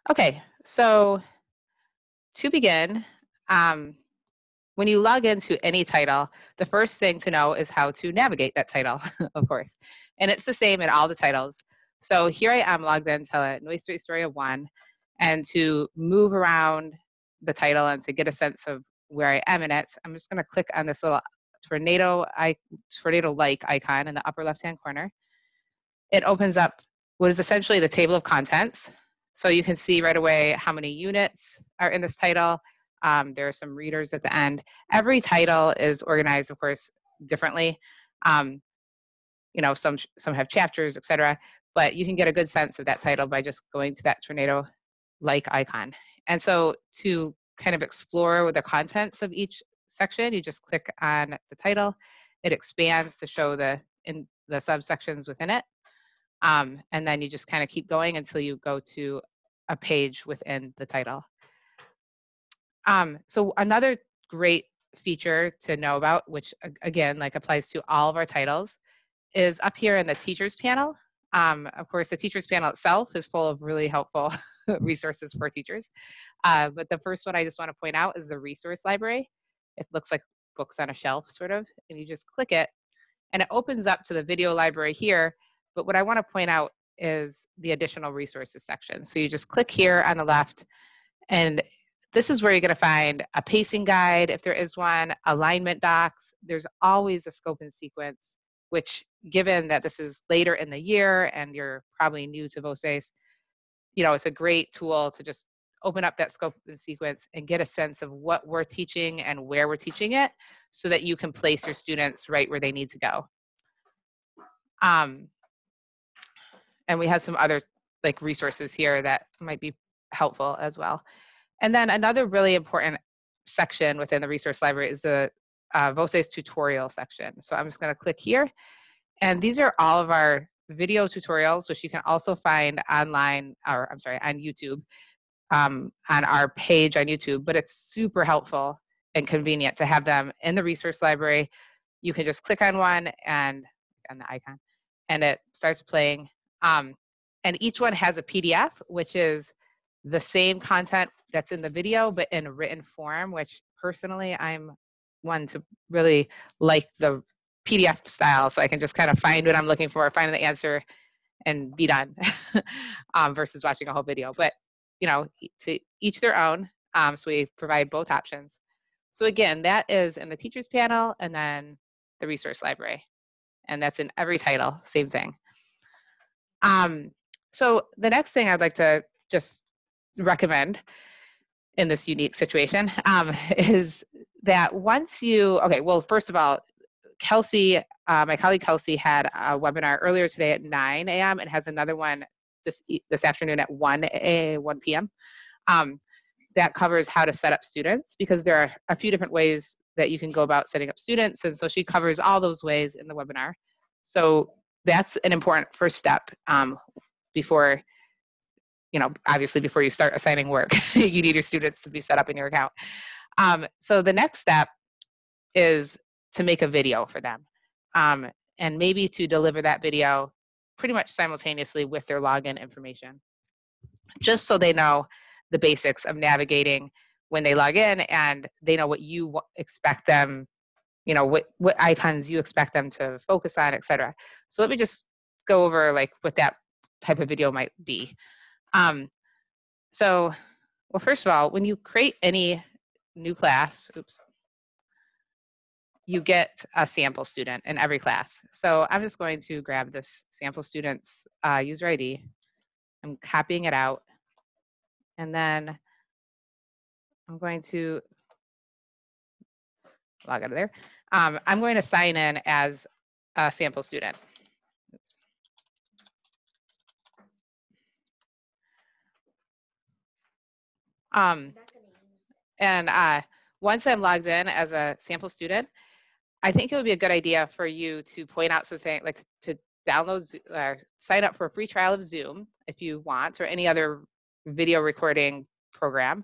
Okay, so to begin, when you log into any title, the first thing to know is how to navigate that title, of course. And it's the same in all the titles. So here I am logged into Noise Street Story of 1, and to move around the title and to get a sense of where I am in it, I'm just going to click on this little tornado-like icon in the upper left-hand corner. It opens up what is essentially the table of contents. So you can see right away how many units are in this title. There are some readers at the end. Every title is organized, of course, differently. You know, some have chapters, etc. But you can get a good sense of that title by just going to that tornado-like icon. And so to kind of explore the contents of each section, you just click on the title. It expands to show the subsections within it. And then you just kind of keep going until you go to a page within the title. So another great feature to know about, which again, like applies to all of our titles, is up here in the teachers panel. Of course, the teachers panel itself is full of really helpful resources for teachers. But the first one I just want to point out is the resource library. It looks like books on a shelf, sort of, and you just click it, and it opens up to the video library here. But what I want to point out is the additional resources section. So you just click here on the left, and this is where you're going to find a pacing guide, if there is one, alignment docs. There's always a scope and sequence, which, given that this is later in the year and you're probably new to Voces, you know, it's a great tool to just open up that scope and sequence and get a sense of what we're teaching and where we're teaching it, so that you can place your students right where they need to go. And we have some other like resources here that might be helpful as well. And then another really important section within the resource library is the Voces tutorial section. So I'm just going to click here. And these are all of our video tutorials, which you can also find online, or I'm sorry, on YouTube, on our page on YouTube. But it's super helpful and convenient to have them in the resource library. You can just click on one and on the icon, and it starts playing. And each one has a PDF, which is the same content that's in the video, but in written form, which personally I'm one to really like the PDF style, so I can just kind of find what I'm looking for, find the answer, and be done, versus watching a whole video. But, you know, to each their own, so we provide both options. So again, that is in the teachers panel and then the resource library. And that's in every title, same thing. So the next thing I'd like to just recommend in this unique situation is that once you, okay, well, first of all, Kelsey, my colleague Kelsey, had a webinar earlier today at 9 a.m. and has another one this afternoon at 1 p.m. That covers how to set up students, because there are a few different ways that you can go about setting up students. And so she covers all those ways in the webinar. So that's an important first step before, you know, obviously before you start assigning work, you need your students to be set up in your account. So the next step is to make a video for them, and maybe to deliver that video pretty much simultaneously with their login information, just so they know the basics of navigating when they log in, and they know what you expect them, you know, what icons you expect them to focus on, etc. So let me just go over like what that type of video might be. So, well, first of all, when you create any new class, you get a sample student in every class. So I'm just going to grab this sample student's user ID. I'm copying it out. And then I'm going to log out of there. I'm going to sign in as a sample student. And once I'm logged in as a sample student, I think it would be a good idea for you to point out something, like to download, sign up for a free trial of Zoom if you want, or any other video recording program,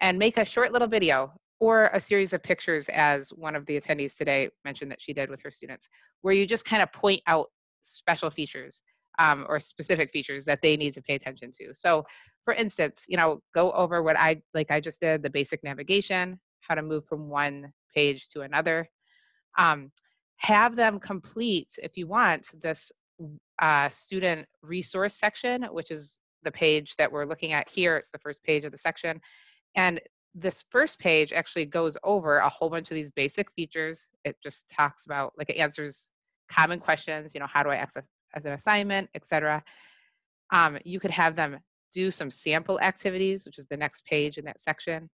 and make a short little video or a series of pictures, as one of the attendees today mentioned that she did with her students, where you just kind of point out special features. or specific features that they need to pay attention to. So for instance, go over what I just did, the basic navigation, how to move from one page to another. Um, have them complete, if you want, this student resource section, which is the page that we're looking at here. It's the first page of the section. And this first page actually goes over a whole bunch of these basic features. It just talks about, like, it answers common questions, how do I access as an assignment, etc. You could have them do some sample activities, which is the next page in that section,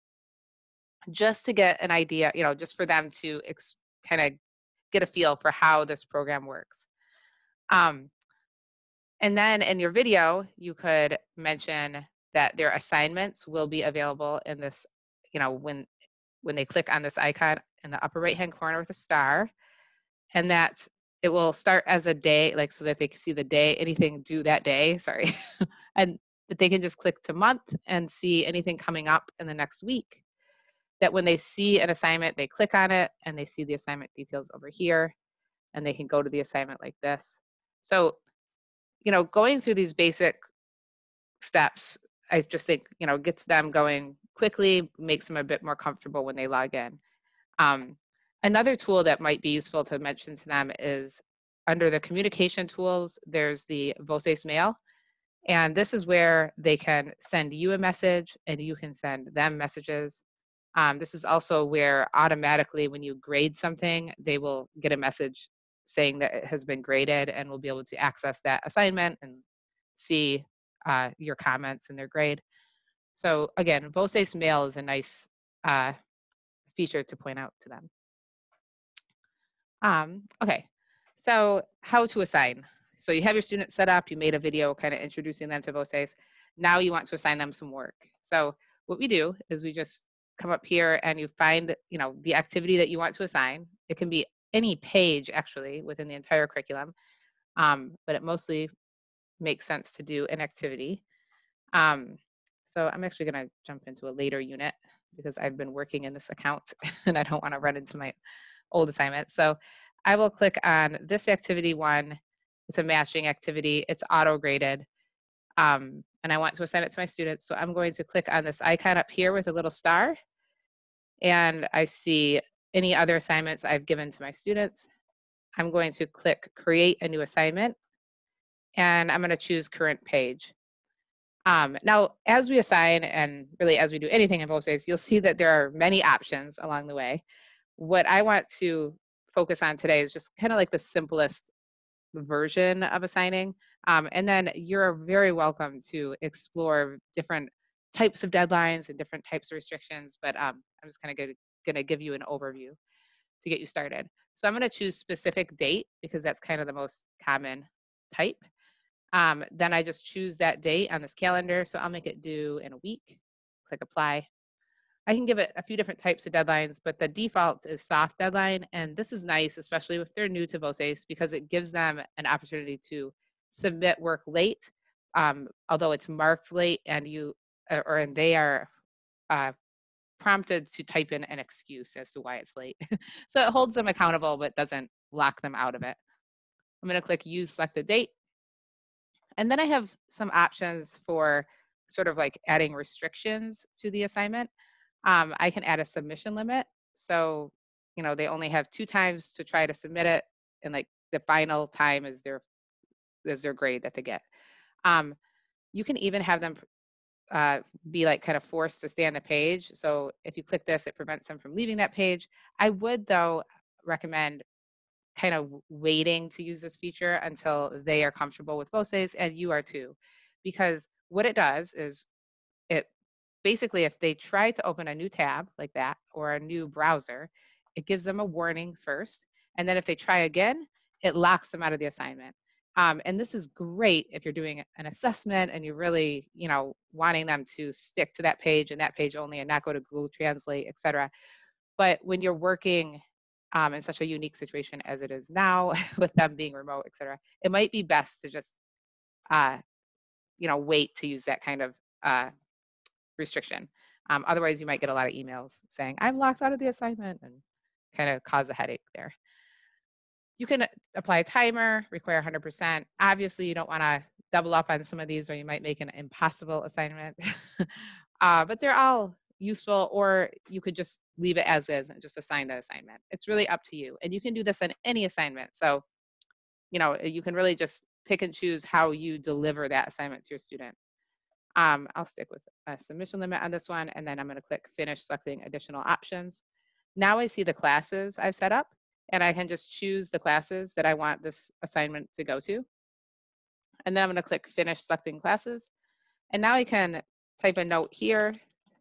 just to get an idea, just for them to kind of get a feel for how this program works. And then in your video, you could mention that their assignments will be available in this, when they click on this icon in the upper right-hand corner with a star, and that it will start as a day, like, so that they can see the day, anything due that day, sorry. And that they can just click to month and see anything coming up in the next week. That when they see an assignment, they click on it and they see the assignment details over here, and they can go to the assignment like this. So, going through these basic steps, I just think, gets them going quickly, makes them a bit more comfortable when they log in. Another tool that might be useful to mention to them is under the communication tools, there's the Voces mail. And this is where they can send you a message and you can send them messages. This is also where automatically when you grade something, they will get a message saying that it has been graded, and will be able to access that assignment and see your comments and their grade. So again, Voces mail is a nice feature to point out to them. Okay, so how to assign. So you have your student set up, you made a video kind of introducing them to Voces. Now you want to assign them some work. So what we do is we just come up here and you find, the activity that you want to assign. It can be any page actually within the entire curriculum, but it mostly makes sense to do an activity. So I'm actually going to jump into a later unit because I've been working in this account and I don't want to run into my old assignment. So I will click on this activity one. It's a matching activity. It's auto graded. And I want to assign it to my students. So I'm going to click on this icon up here with a little star. And I see any other assignments I've given to my students. I'm going to click create a new assignment. And I'm going to choose current page. Now, as we assign, and really as we do anything in Voces, you'll see that there are many options along the way. What I want to focus on today is just kind of like the simplest version of assigning. And then you're very welcome to explore different types of deadlines and different types of restrictions, but I'm just kind of going to give you an overview to get you started. So I'm going to choose specific date because that's kind of the most common type. Then I just choose that date on this calendar. So I'll make it due in a week, click apply. I can give it a few different types of deadlines, but the default is soft deadline. And this is nice, especially if they're new to Voces, because it gives them an opportunity to submit work late, although it's marked late, and and they are prompted to type in an excuse as to why it's late. So it holds them accountable, but doesn't lock them out of it. I'm going to click use selected date. And then I have some options for sort of like adding restrictions to the assignment. I can add a submission limit. So, they only have 2 times to try to submit it, and like the final time is their grade that they get. You can even have them be like kind of forced to stay on the page. So if you click this, it prevents them from leaving that page. I would, though, recommend kind of waiting to use this feature until they are comfortable with Voces, and you are too, because what it does is it basically, if they try to open a new tab like that or a new browser, it gives them a warning first, and then if they try again, it locks them out of the assignment. And this is great if you're doing an assessment and you're really, wanting them to stick to that page and that page only and not go to Google Translate, etc. But when you're working in such a unique situation as it is now with them being remote, etc., it might be best to just, wait to use that kind of restriction. Otherwise, you might get a lot of emails saying, I'm locked out of the assignment, and kind of cause a headache there. You can apply a timer, require 100%. Obviously, you don't want to double up on some of these or you might make an impossible assignment. But they're all useful, or you could just leave it as is and just assign the assignment. It's really up to you. And you can do this on any assignment. So, you can really just pick and choose how you deliver that assignment to your student. I'll stick with a submission limit on this one, and then I'm going to click finish selecting additional options. Now I see the classes I've set up, and I can just choose the classes that I want this assignment to go to. And then I'm going to click finish selecting classes. And now I can type a note here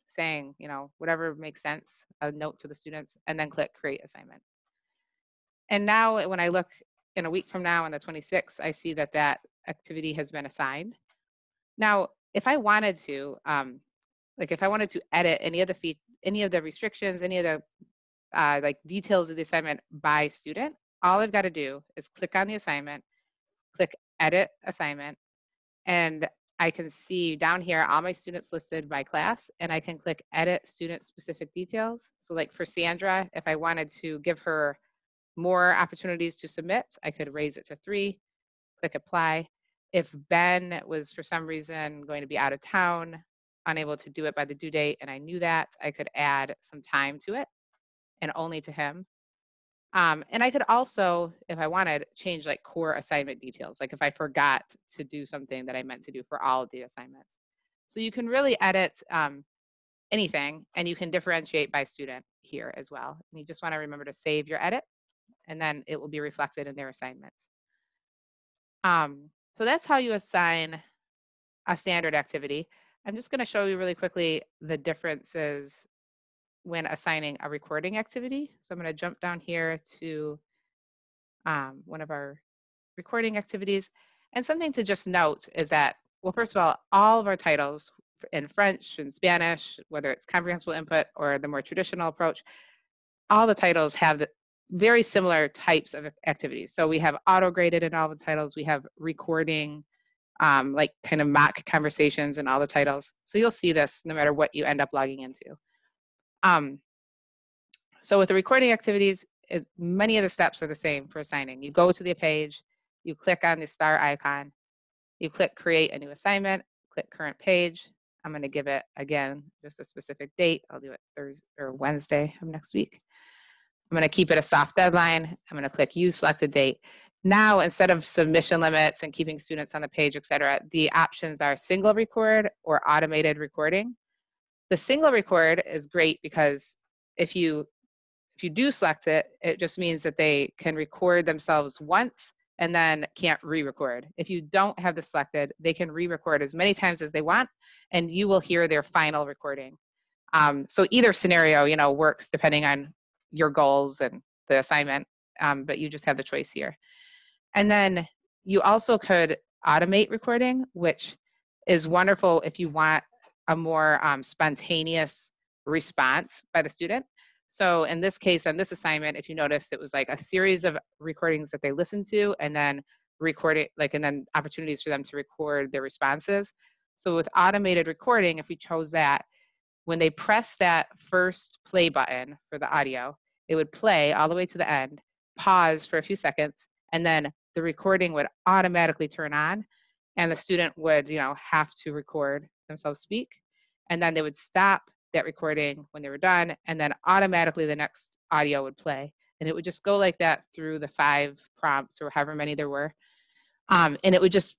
saying, whatever makes sense, a note to the students, and then click create assignment. And now when I look in a week from now on the 26th, I see that that activity has been assigned. Now, if I wanted to, if I wanted to edit any of the restrictions, any of the details of the assignment by student, all I've got to do is click on the assignment, click edit assignment, and I can see down here all my students listed by class, and I can click edit student specific details. So like for Sandra, if I wanted to give her more opportunities to submit, I could raise it to 3, click apply. If Ben was for some reason going to be out of town, unable to do it by the due date, and I knew that, I could add some time to it and only to him. And I could also, if I wanted, change like core assignment details, like if I forgot to do something that I meant to do for all of the assignments. So you can really edit anything, and you can differentiate by student here as well. And you just want to remember to save your edit, and then it will be reflected in their assignments. So that's how you assign a standard activity. I'm just going to show you really quickly the differences when assigning a recording activity. So I'm going to jump down here to one of our recording activities. And something to just note is that, well, first of all of our titles in French and Spanish, whether it's comprehensible input or the more traditional approach, all the titles have the very similar types of activities. So we have auto-graded in all the titles. We have recording, like kind of mock conversations in all the titles. So you'll see this no matter what you end up logging into. So with the recording activities, many of the steps are the same for assigning. You go to the page, you click on the star icon, you click create a new assignment, click current page. I'm going to give it, again, just a specific date. I'll do it Thursday or Wednesday of next week. I'm going to keep it a soft deadline. I'm going to click use selected date. Now, instead of submission limits and keeping students on the page, et cetera, the options are single record or automated recording. The single record is great because if you do select it, it just means that they can record themselves once and then can't re-record. If you don't have this selected, they can re-record as many times as they want, and you will hear their final recording. So either scenario, works depending on your goals and the assignment, but you just have the choice here. And then you also could automate recording, which is wonderful if you want a more spontaneous response by the student. So in this case, on this assignment, if you noticed, it was like a series of recordings that they listened to, and then and then opportunities for them to record their responses. So with automated recording, if we chose that, when they press that first play button for the audio, it would play all the way to the end, pause for a few seconds, and then the recording would automatically turn on, and the student would, have to record themselves speak, and then they would stop that recording when they were done, and then automatically the next audio would play, and it would just go like that through the 5 prompts or however many there were, and it would just,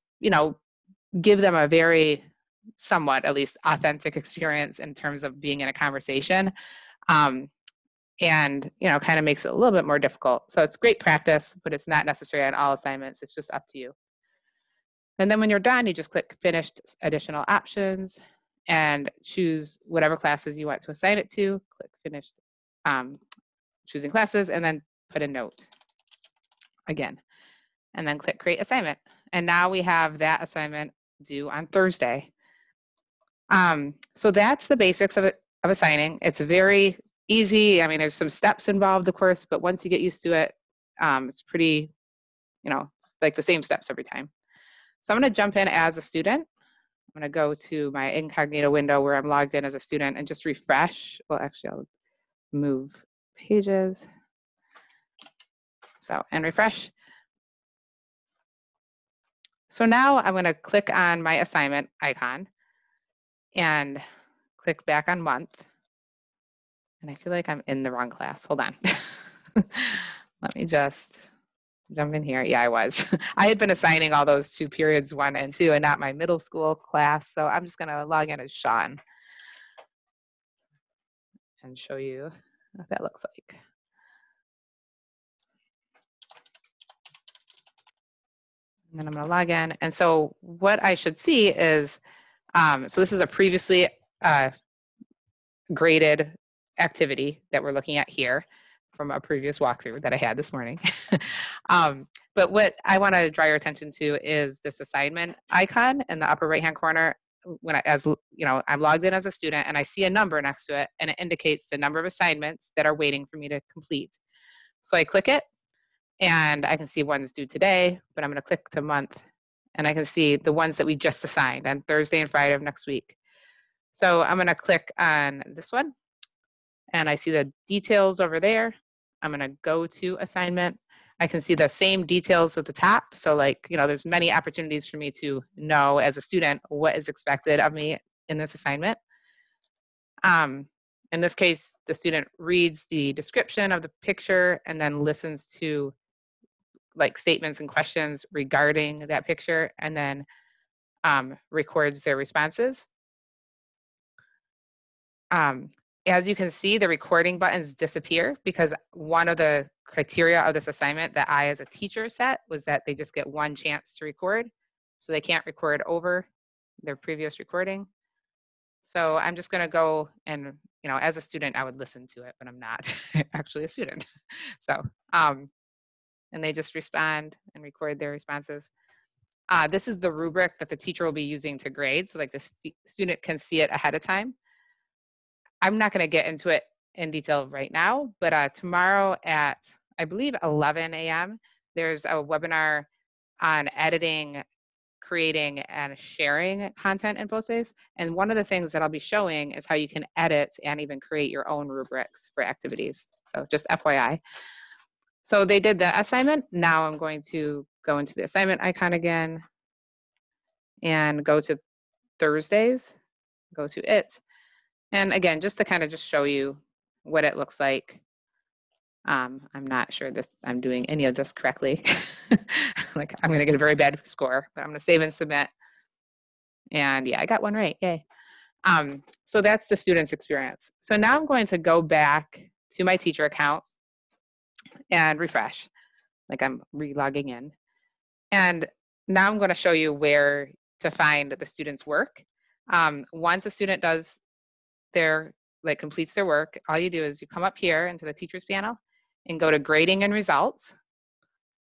give them a very somewhat, at least, authentic experience in terms of being in a conversation, and kind of makes it a little bit more difficult. So it's great practice, but it's not necessary on all assignments. It's just up to you. And then when you're done, you just click finished additional options and choose whatever classes you want to assign it to. Click finished choosing classes, and then put a note again, and then click create assignment. And now we have that assignment due on Thursday. So that's the basics of assigning. It's very easy. I mean, there's some steps involved, of course, but once you get used to it, it's pretty, it's like the same steps every time. So I'm going to jump in as a student. I'm going to go to my incognito window where I'm logged in as a student and just refresh. Well, actually, I'll move pages. So, and refresh. So now I'm going to click on my assignment icon and click back on month. And I feel like I'm in the wrong class. Hold on. Let me just jump in here. Yeah, I was. I had been assigning all those to periods 1 and 2 and not my middle school class. So I'm just going to log in as Sean and show you what that looks like. And then I'm going to log in. And so what I should see is, so this is a previously graded activity that we're looking at here from a previous walkthrough that I had this morning. But what I want to draw your attention to is this assignment icon in the upper right-hand corner. When I'm logged in as a student and I see a number next to it, and it indicates the number of assignments that are waiting for me to complete. So I click it, and I can see one's due today, but I'm going to click to month, and I can see the ones that we just assigned on Thursday and Friday of next week. So I'm going to click on this one, and I see the details over there. I'm going to go to assignment. I can see the same details at the top. So there's many opportunities for me to know as a student what is expected of me in this assignment. In this case, the student reads the description of the picture and then listens to statements and questions regarding that picture, and then records their responses. As you can see, the recording buttons disappear because one of the criteria of this assignment that I as a teacher set was that they just get one chance to record. So they can't record over their previous recording. So I'm just going to go and, as a student, I would listen to it, but I'm not actually a student. So, and they just respond and record their responses. This is the rubric that the teacher will be using to grade. So the student can see it ahead of time. I'm not going to get into it in detail right now, but tomorrow at, I believe, 11 a.m., there's a webinar on editing, creating, and sharing content in Voces. And one of the things that I'll be showing is how you can edit and even create your own rubrics for activities. So just FYI. So they did the assignment. Now I'm going to go into the assignment icon again and go to Thursdays, go to it. And again, just to kind of just show you what it looks like. I'm not sure that I'm doing any of this correctly. I'm going to get a very bad score, but I'm going to save and submit. And yeah, I got one right. Yay. So that's the student's experience. So now I'm going to go back to my teacher account and refresh, I'm re-logging in. And now I'm going to show you where to find the student's work. Once a student does completes their work, all you do is you come up here into the teachers panel and go to grading and results.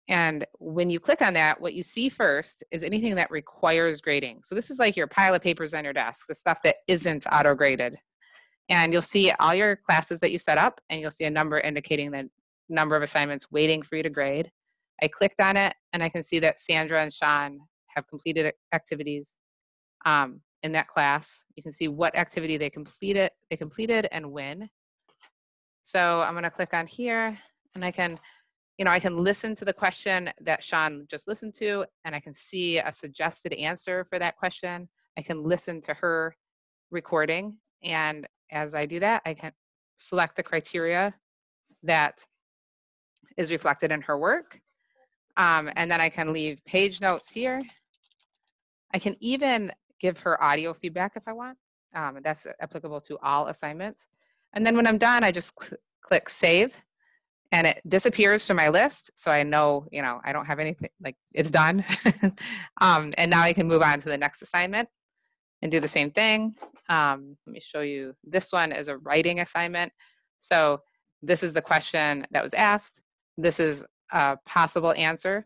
And when you click on that, what you see first is anything that requires grading. So this is like your pile of papers on your desk, the stuff that isn't auto-graded. And you'll see all your classes that you set up, and you'll see a number indicating the number of assignments waiting for you to grade. I clicked on it, and I can see that Sandra and Sean have completed activities in that class. You can see what activity they completed and when. So I'm going to click on here, and I can listen to the question that Sean just listened to, and I can see a suggested answer for that question. I can listen to her recording, and as I do that, I can select the criteria that is reflected in her work. And then I can leave page notes here. I can even give her audio feedback if I want. That's applicable to all assignments. And then when I'm done, I just click save, and it disappears from my list. So I know, I don't have anything, it's done. And now I can move on to the next assignment and do the same thing. Let me show you. This one is a writing assignment. So this is the question that was asked. This is a possible answer.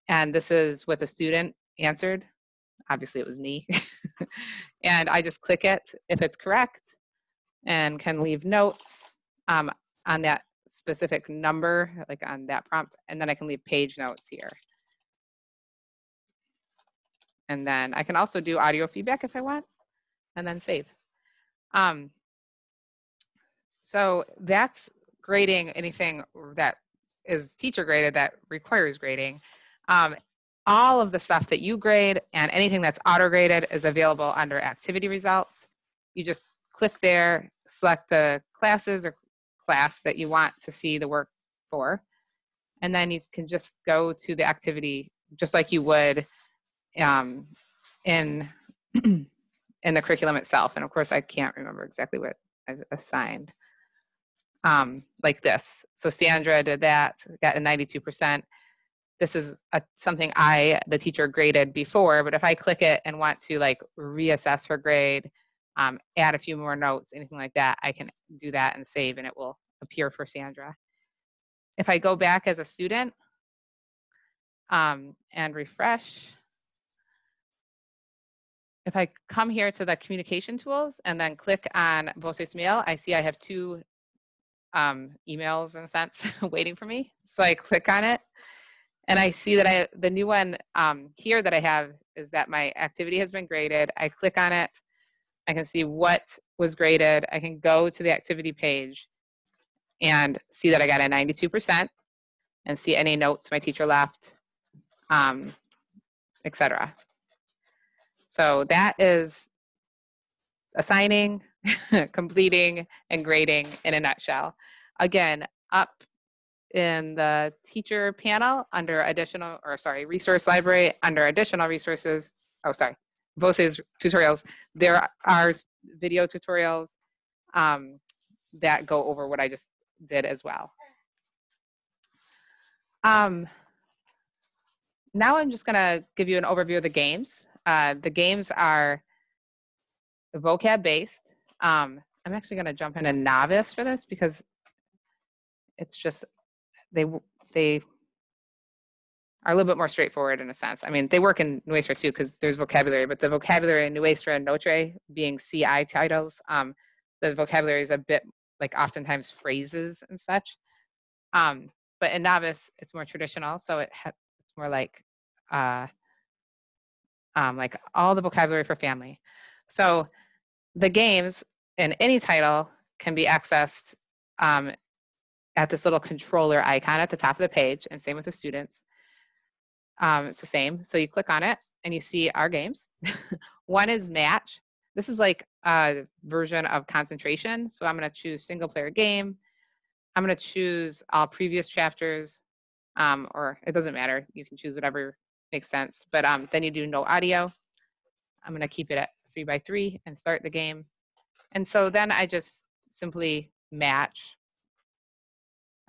And this is what the student answered. Obviously it was me. And I just click it if it's correct and can leave notes on that specific number, on that prompt. And then I can leave page notes here. And then I can also do audio feedback if I want, and then save. So that's grading anything that is teacher graded that requires grading. All of the stuff that you grade and anything that's auto graded is available under activity results. You just click there, select the classes or class that you want to see the work for, and then you can just go to the activity just like you would in in the curriculum itself. And of course, I can't remember exactly what I assigned. Like this. So Sandra did that, got a 92%. This is something the teacher graded before, but if I click it and want to like reassess her grade, add a few more notes, anything like that, I can do that and save, and it will appear for Sandra. If I go back as a student and refresh, if I come here to the communication tools and then click on Voces Mail, I see I have 2 emails in a sense waiting for me. So I click on it and I see that the new one here that I have is that my activity has been graded. I click on it. I can see what was graded. I can go to the activity page and see that I got a 92% and see any notes my teacher left, etc. So that is assigning, completing, and grading in a nutshell. Again, up in the teacher panel under resource library, under additional resources, Voces tutorials, there are video tutorials that go over what I just did as well. Now I'm just gonna give you an overview of the games. The games are vocab based. I'm actually gonna jump into novice for this because it's just, they are a little bit more straightforward in a sense. I mean, they work in Nuestra too because there's vocabulary, but the vocabulary in Nuestra and Notre being CI titles, the vocabulary is a bit like oftentimes phrases and such. But in novice, it's more traditional, so it's more like all the vocabulary for family. So the games in any title can be accessed at this little controller icon at the top of the page, and same with the students. It's the same. So you click on it and you see our games. One is match. This is like a version of concentration. So I'm going to choose single player game. I'm going to choose all previous chapters, or it doesn't matter. You can choose whatever makes sense. But then you do no audio. I'm going to keep it at 3x3 and start the game. And so then I just simply match.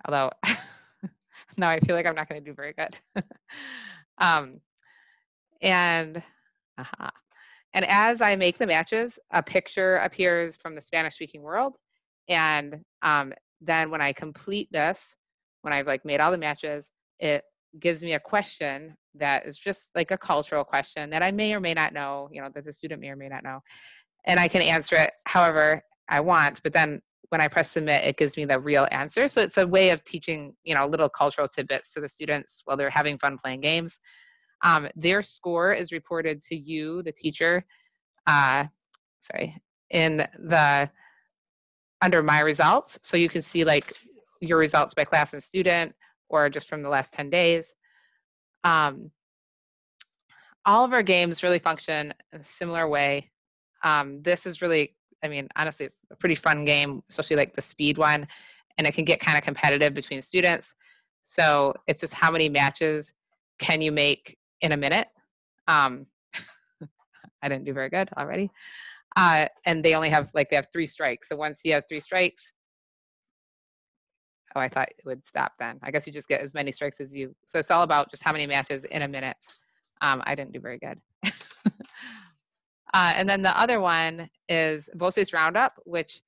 Although now I feel like I'm not going to do very good. And as I make the matches, a picture appears from the Spanish-speaking world. And then when I complete this, when I've like made all the matches, it gives me a question that is just like a cultural question that I may or may not know, that the student may or may not know. And I can answer it however I want, but then when I press submit, it gives me the real answer. So it's a way of teaching, little cultural tidbits to the students while they're having fun playing games. Their score is reported to you, the teacher, under my results. So you can see like your results by class and student, or just from the last 10 days. All of our games really function in a similar way. This is really, honestly, it's a pretty fun game, especially like the speed one, and it can get kind of competitive between students. So it's just how many matches can you make in a minute? I didn't do very good already. And they only have, they have 3 strikes. So once you have 3 strikes, I thought it would stop then. I guess you just get as many strikes as you, so it's all about just how many matches in a minute. I didn't do very good. And then the other one is Voces Roundup, which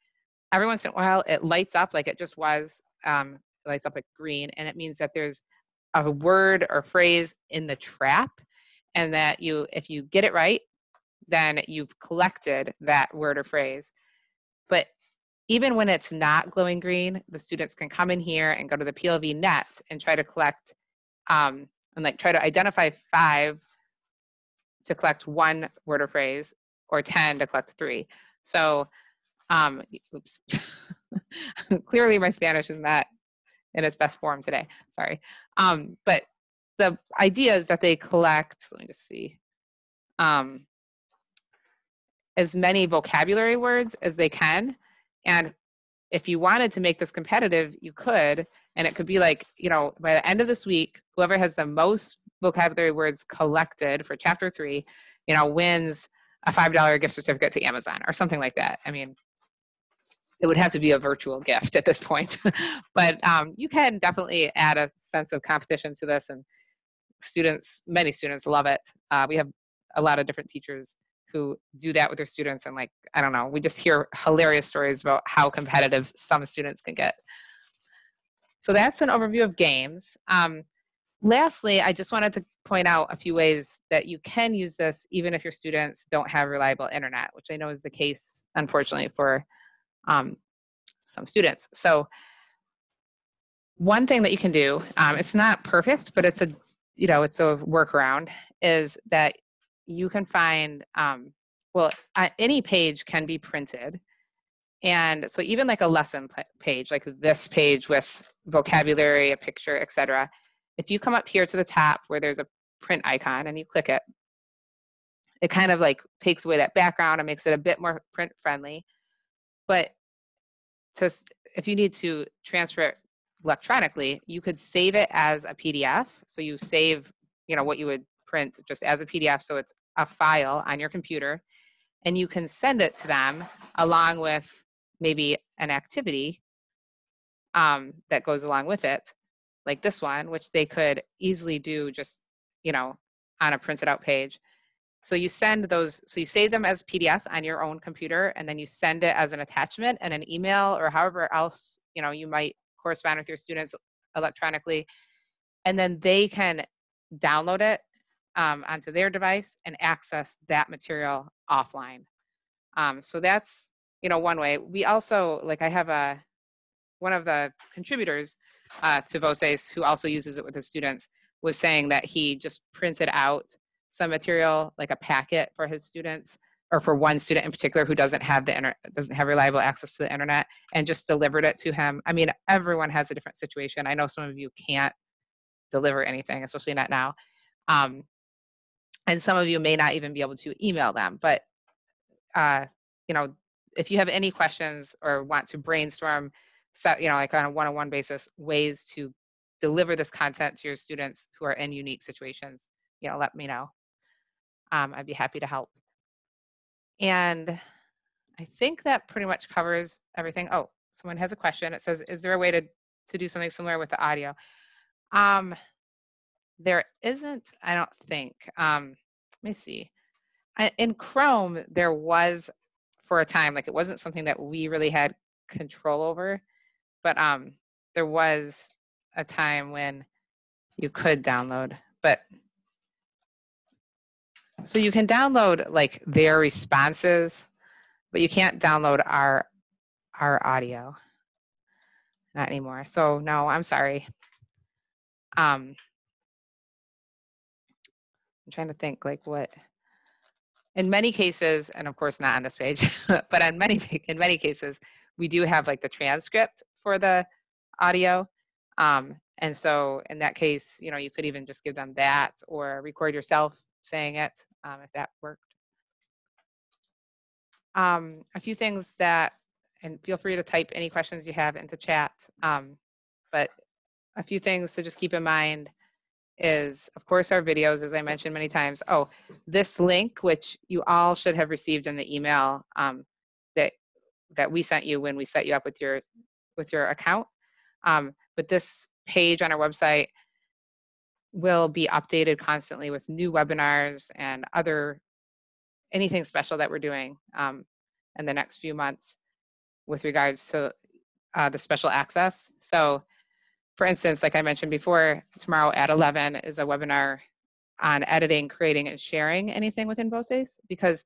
every once in a while it lights up like it just was, it lights up like green, and it means that there's a word or phrase in the trap, and that if you get it right, then you've collected that word or phrase. But even when it's not glowing green, the students can come in here and go to the PLV net and try to collect, and try to identify 5 to collect 1 word or phrase, or 10 to collect 3. So, oops. Clearly my Spanish is not in its best form today. Sorry. But the idea is that they collect, let me just see, as many vocabulary words as they can. And if you wanted to make this competitive, you could, and it could be like, you know, by the end of this week, whoever has the most vocabulary words collected for chapter 3, you know, wins a $5 gift certificate to Amazon or something like that. I mean, it would have to be a virtual gift at this point, but you can definitely add a sense of competition to this, and many students love it. We have a lot of different teachers who do that with their students, and like, I don't know, we just hear hilarious stories about how competitive some students can get. So that's an overview of games. Lastly, I just wanted to point out a few ways that you can use this even if your students don't have reliable internet, which I know is the case, unfortunately, for some students. So one thing that you can do, it's not perfect, but it's a workaround, is that you can find, any page can be printed. And so even like a lesson page, like this page with vocabulary, a picture, etc. If you come up here to the top where there's a print icon and you click it, it kind of like takes away that background and makes it a bit more print friendly. But if you need to transfer it electronically, you could save it as a PDF. So you save, what you would print just as a PDF. So it's a file on your computer, and you can send it to them along with maybe an activity that goes along with it, like this one, which they could easily do just, on a printed out page. So you send those, so you save them as PDF on your own computer, and then you send it as an attachment and an email or however else, you might correspond with your students electronically. And then they can download it onto their device and access that material offline. So that's, one way. We also, I have one of the contributors to Voces who also uses it with his students, was saying that he just printed out some material, like a packet for his students, or for one student in particular who doesn't have reliable access to the internet, and just delivered it to him. I mean, everyone has a different situation. I know some of you can't deliver anything, especially not now. And some of you may not even be able to email them, but if you have any questions or want to brainstorm, like on a one-on-one basis, ways to deliver this content to your students who are in unique situations, let me know. I'd be happy to help. And I think that pretty much covers everything. Oh, someone has a question. It says, is there a way to do something similar with the audio? There isn't, I don't think. Let me see. In Chrome, there was, for a time, it wasn't something that we really had control over, but there was a time when you could download, but so you can download their responses, but you can't download our audio. Not anymore. So no, I'm sorry. I'm trying to think what. In many cases, and of course not on this page, but in many cases, we do have the transcript for the audio. And so in that case, you could even just give them that or record yourself saying it, if that worked. A few things that, and feel free to type any questions you have into chat, but a few things to just keep in mind is, of course, our videos, as I mentioned many times. Oh, this link, which you all should have received in the email that we sent you when we set you up with your account. But this page on our website will be updated constantly with new webinars and anything special that we're doing in the next few months with regards to the special access. So for instance, like I mentioned before, tomorrow at 11 is a webinar on editing, creating, and sharing anything within Voces, because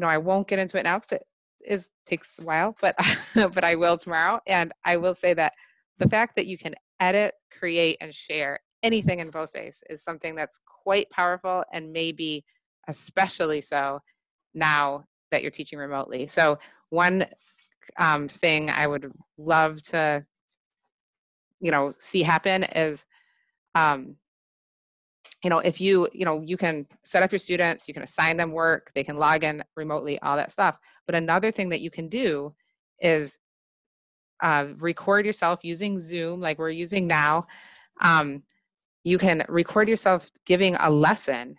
I won't get into it now because it takes a while, but but I will tomorrow. And I will say that the fact that you can edit, create, and share anything in Voces is something that's quite powerful, and maybe especially so now that you're teaching remotely. So one thing I would love to see happen is, if you can set up your students, you can assign them work, they can log in remotely, all that stuff. But another thing that you can do is record yourself using Zoom like we're using now. You can record yourself giving a lesson.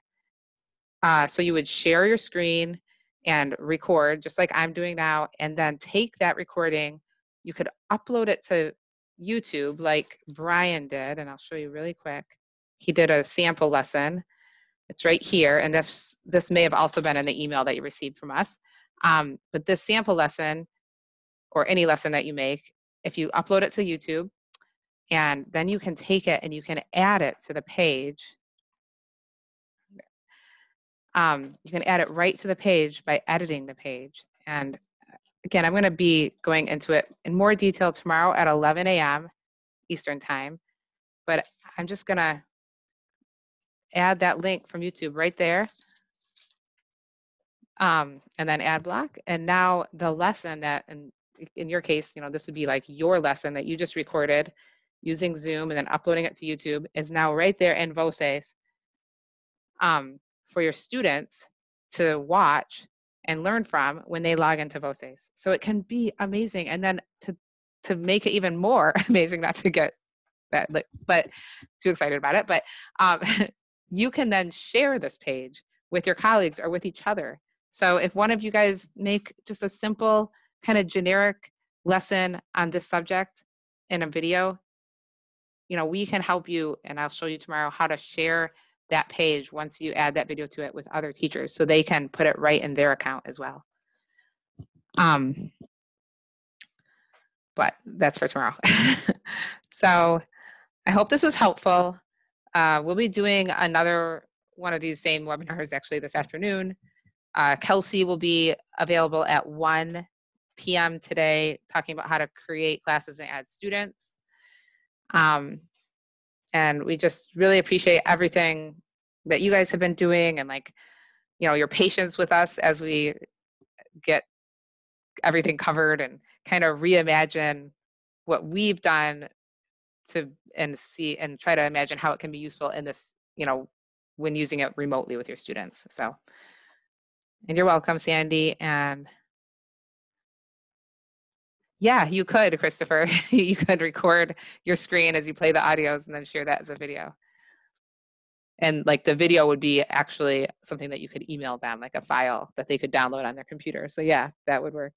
So you would share your screen and record just like I'm doing now, and then take that recording. You could upload it to YouTube like Brian did, and I'll show you really quick. He did a sample lesson. It's right here, and this may have also been in the email that you received from us. But this sample lesson, or any lesson that you make, if you upload it to YouTube, and then you can take it and you can add it to the page. You can add it right to the page by editing the page. And again, I'm going to be going into it in more detail tomorrow at 11 a.m. Eastern time. But I'm just going to add that link from YouTube right there. And then add block. And now the lesson that, in your case, this would be like your lesson that you just recorded using Zoom and then uploading it to YouTube, is now right there in Voces for your students to watch and learn from when they log into Voces. So it can be amazing. And then to make it even more amazing, not to get that, but too excited about it, but you can then share this page with your colleagues or with each other. So if one of you guys make just a simple kind of generic lesson on this subject in a video, we can help you, and I'll show you tomorrow how to share that page once you add that video to it with other teachers so they can put it right in their account as well. But that's for tomorrow. So I hope this was helpful. We'll be doing another one of these same webinars actually this afternoon. Kelsey will be available at 1 p.m. today, talking about how to create classes and add students. And we just really appreciate everything that you guys have been doing, and your patience with us as we get everything covered and kind of reimagine what we've done and try to imagine how it can be useful in this, when using it remotely with your students. So, and you're welcome, Sandy. And yeah, you could, Christopher, you could record your screen as you play the audios and then share that as a video. And the video would be actually something that you could email them, like a file that they could download on their computer. So yeah, that would work.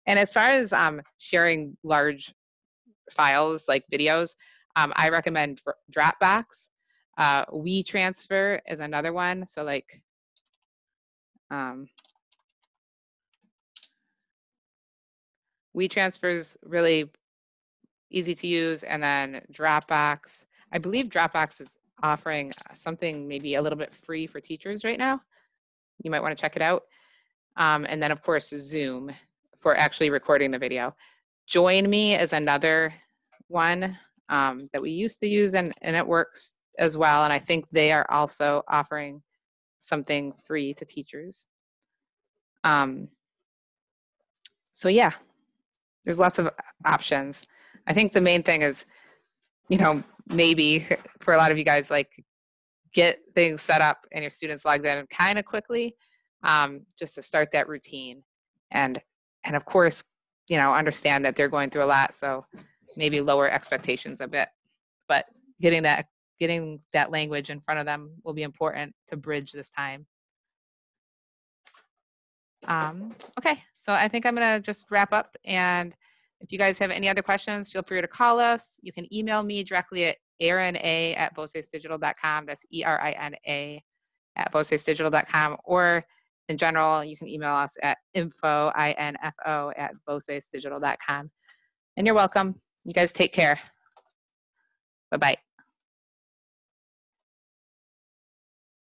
And as far as sharing large files like videos, I recommend Dropbox. WeTransfer is another one. So WeTransfer is really easy to use. And then Dropbox, I believe Dropbox is offering something maybe a little bit free for teachers right now. You might want to check it out. And then of course, Zoom for actually recording the video. Join Me is another one that we used to use, and it works as well. And I think they are also offering something free to teachers. So yeah, there's lots of options. I think the main thing is, maybe for a lot of you guys, get things set up and your students logged in kind of quickly, just to start that routine. And of course, understand that they're going through a lot, so maybe lower expectations a bit. But getting that language in front of them will be important to bridge this time. Okay, so I think I'm gonna just wrap up, and if you guys have any other questions, feel free to call us. You can email me directly at erina@vocesdigital.com. That's ERINA@vocesdigital.com. Or in general, you can email us at info@vocesdigital.com. And you're welcome. You guys take care. Bye-bye.